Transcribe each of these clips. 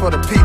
for the people.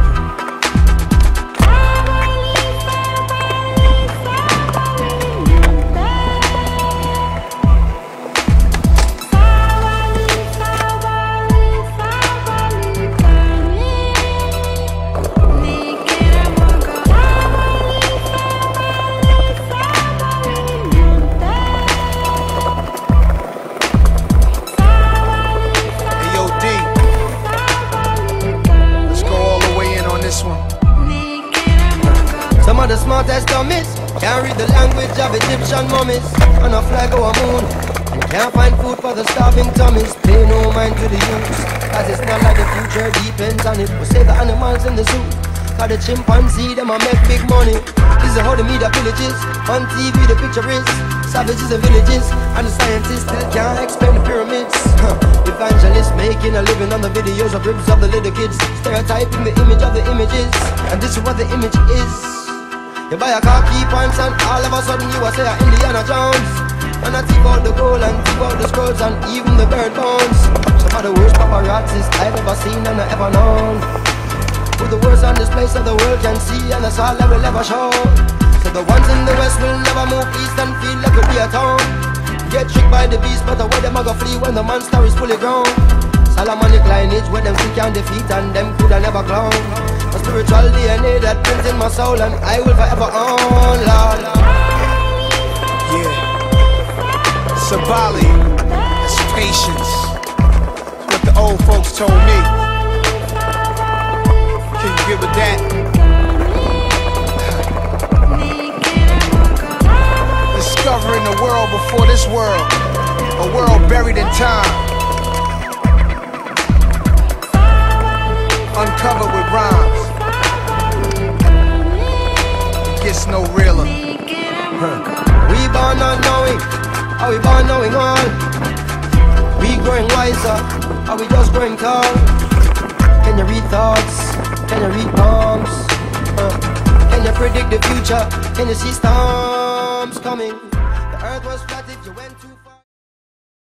Some of the smartest dummies can't read the language of Egyptian mummies, and a flag over a moon, and can't find food for the starving tummies. Pay no mind to the youth, cause it's not like the future depends on it. We'll save the animals in the zoo, cause the chimpanzee them a make big money. This is how the media villages, on TV the picture is savages and villages, and the scientists still can't explain the pyramids. Evangelists making a living on the videos of ribs of the little kids, stereotyping the image of the images, and this is what the image is. You buy a car, key pants, and all of a sudden you are say Indiana Jones, and I thief out the gold and thief out the scrolls and even the bird bones. Some of the worst paparazzis I've ever seen and I ever known, with the worst on display so the world can see, and that's all I will ever show. So the ones in the west will never move east and feel like it'll be a town. Get tricked by the beast, but the way them a go flee when the monster is fully grown. Solomonic lineage where them see can defeat and them coulda never clown. A spiritual DNA that prints in my soul and I will forever own, Lord. Yeah, Sabali, it's patience. What the old folks told me. Can you get with that? Discovering the world before this world, a world buried in time, uncovered with rhymes. It gets no realer. We born not knowing, are we born knowing all? We growing wiser, are we just growing tall? Can you read thoughts? Can you read palms? Can you predict the future? Can you see storms coming?